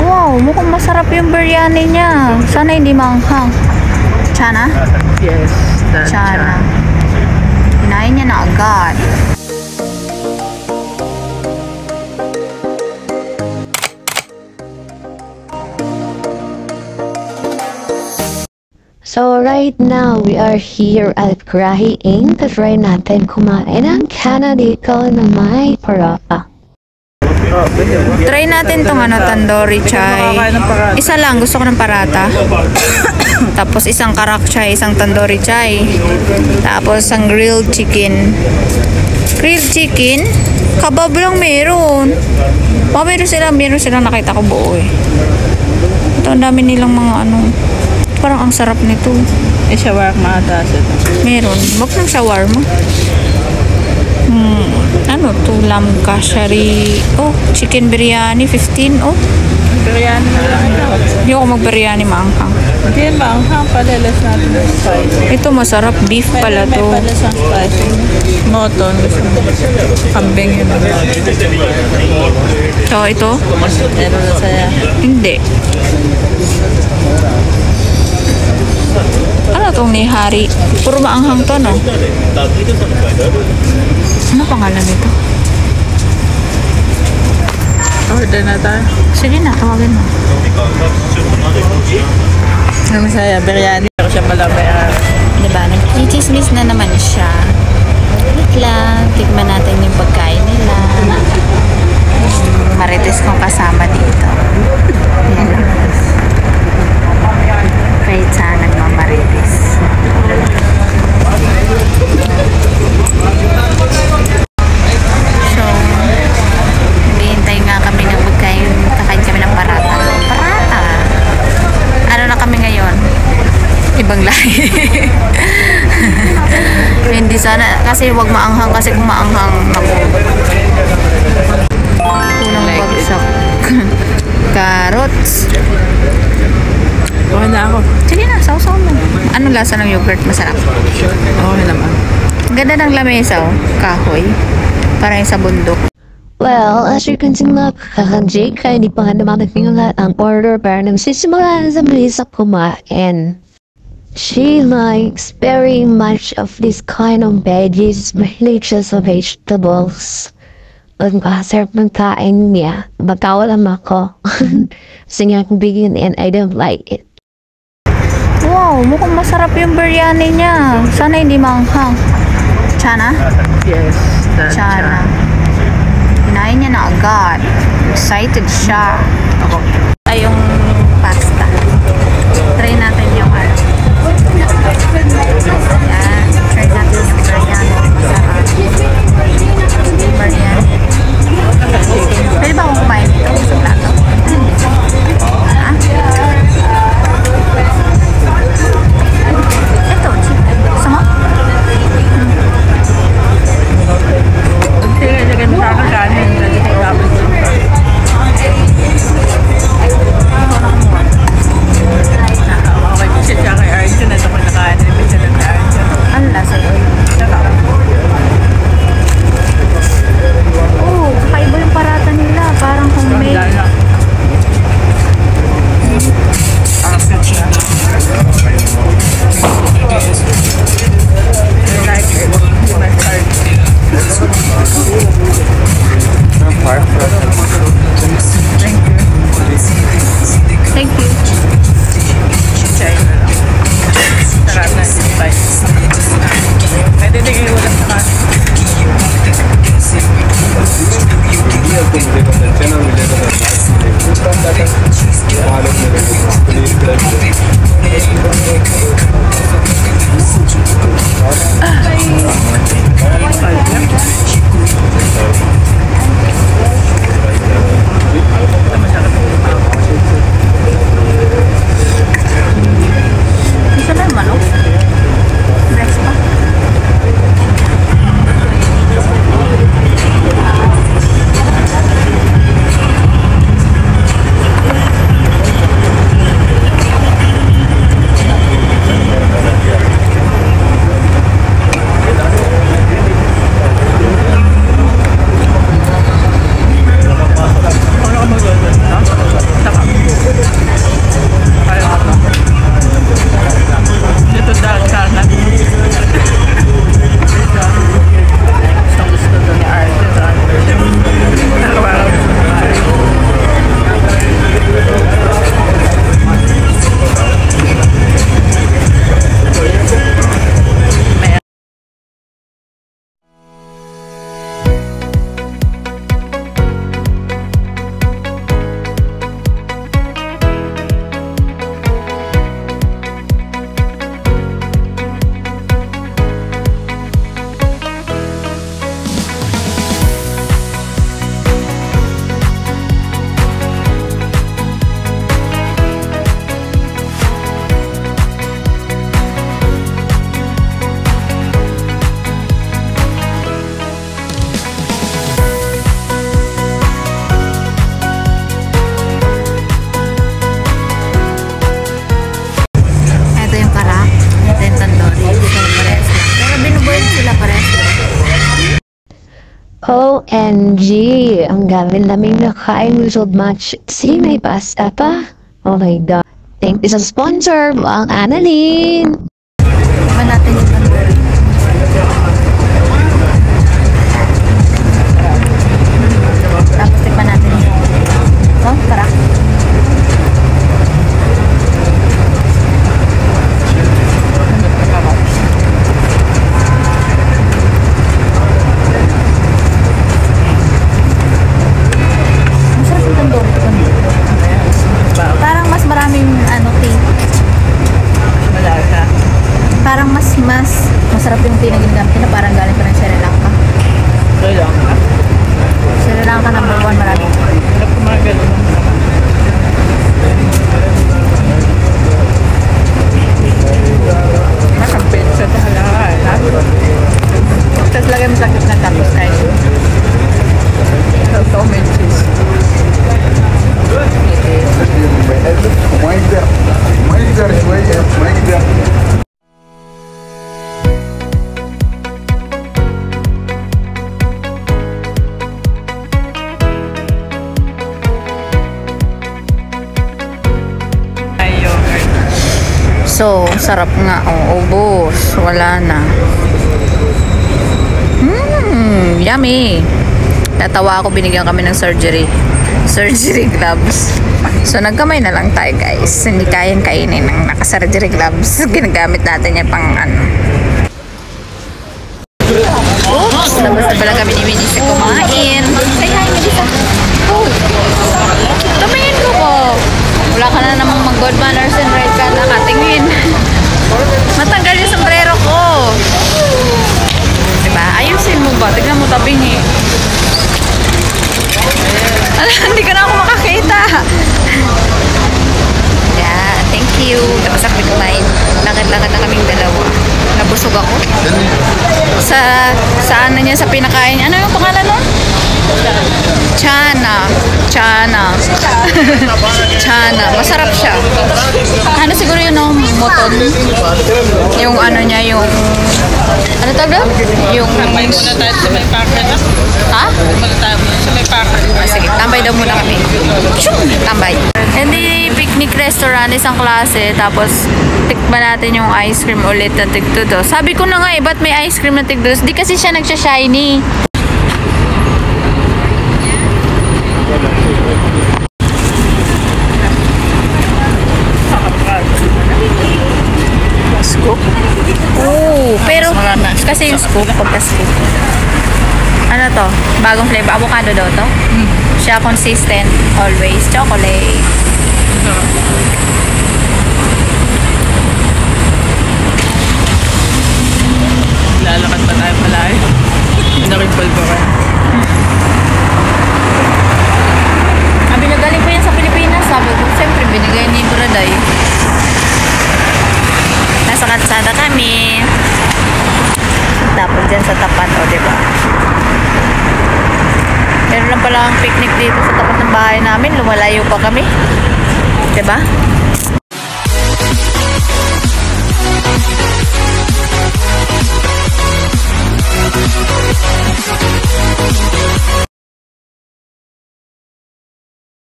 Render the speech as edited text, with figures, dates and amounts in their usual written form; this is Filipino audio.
Wow, mukhang masarap yung biryani niya. Sana hindi maanghang. Chana? Yes, that's Chana. Kinain niya na agad. So right now, we are here at Krahi Inn. Try natin kumain ng Canadico na may parata. Try natin tong tandoori chai. Isa lang, gusto ko ng parata. Tapos isang karak chai, isang tandoori chai. Tapos ang grilled chicken. Grilled chicken? Kabab lang meron. Meron silang nakita ko buo eh. Ito, ang dami nilang mga Parang ang sarap nito. shawarma ata ito. Meron. Wag ng shawarma. Lam kashari. Oh, chicken biryani, 15. Oh, Biryani na lang ito. hindi ako mag-biryani maanghang. Hindi yan maanghang, palalas natin ng spicy. Ito masarap. Beef pala May to. palas ang spicy. Moton. Kambing yun. So, ito? Meron na saya. Hindi. Ano tong nihari? Puro maanghang to, no? Ano pangalan nito? Order na tayo. Sige na, tawagin mo. Ano masaya? Biryani. Pero siya pala may Diba? Nagchichismis na naman siya. Wait lang. Tikman natin yung pagkain nila. Marites kong kasama dito. Yan lang. Kahit saan nagmamarites. So, hintay nga kami ng pagkain. Kakain kami ng parata. Parata! Ano na kami ngayon? Ibang lahi. Hindi sana. Kasi wag maanghang. Kasi kung maanghang ako. Unang bagsak. Carrots. Okay na ako. Sige na, sausaw mo. Anong lasa ng yogurt? Masarap. Okay naman. Ganda ng lamesa, oh. Kahoy. Parang sa bundok. Well, as you can see na kakanjik, kaya hindi pa nga naman nagpingalat ang order para nang sisimula sa Melissa kumain. She likes very much of this kind of veggies, mahilig siya sa vegetables. Ang kasarap ng kain niya. Magkawalam ako. Kasi nga kung bigyan and I don't like it. Wow, mukhang masarap yung biryani niya. Sana hindi maanghang. Chana? Yes, that's Chana. Kinain niya na agad. Excited siya. Ay, yung pasta. Try natin yung Yan. Try natin yung biryani. Masarap. Biryani. Pwede ba akong kumain dito sa plato? Ha? Ito, chicken. Gusto mo? Sige, lagyan sa akin kanin. Lagyan sa akin. Okay, kasi siya kay Arjun. Ito ko nakain. Ibig siya ng Arjun. Ano lasa yun? Oh, kakaiba yung parata nila. Parang homemade. OMG, ang galing namin nakain result match. Si may pasta pa. Oh my god. Thank you sa sponsor, Mang Annalyn. Tikman natin yung tandoori. Tapos tikman natin yung tara. Masarap yung tandoori. Parang mas maraming tea. Malasa. Parang mas masarap yung tea na ginagamit na parang galing pa ng Sri Lanka. Kaya lang. Sri Lanka number 1 marami. Hirap kumagal. Makampit sa tahalaan. Tapos lagay mo sa gitna tapos ay may cheese. Маленькая швея, маленькая. So, sarap nga. Oh, ubos. Wala na. Yummy. Natawa ako, binigyan kami ng surgery gloves. So, nagkamay na lang tayo, guys. Hindi kayang kainin ng naka-surgery gloves. Ginagamit natin yan pang ano. Oops! Labas na pala kami ni Melissa kumain. Say hi, Melissa. Oh! Tumingin ko po. Wala ka na namang mag-good manners and right ka nakatingin. Matanggal yung sombrero ko. Diba? Ayusin mo ba? Tignan mo tabingi. Hindi ka na ako makakita. Yeah, thank you. Tapos ako kumain. Lakad-lakad na kaming dalawa. Nabusog ako. Sa ano niya, sa pinakain. Ano yung pangalan nun? Chana. Masarap siya. Ano siguro yun, no? Moton. Yung ano niya, yung... Ano tawag? Yung... Tambay muna tayo sa may packet. Ha? Muna tayo sa may packet. Sige, tambay daw muna kami. Tambay. Hindi picnic restaurant, isang klase. Tapos, tikman natin yung ice cream ulit na tigtudo. Sabi ko na nga ba't may ice cream na tigtudo? Di kasi siya nagsha-shiny. Scoop? Oo, pero kasi yung scoop, pagka-scoop. Ano to? Bagong flavor. Avocado daw to? Siya consistent. Always. Chocolate. Lalakad pa tayo pala eh. Nakipal pa rin. Binagaling ko yan sa Pilipinas. Sabi ko, siyempre, binigay ni Buraday. Nasa kalsada kami. Tapos dyan sa tapat, o, diba? Meron lang pala ang picnic dito sa tapat ng bahay namin. Lumalayo pa kami. Diba?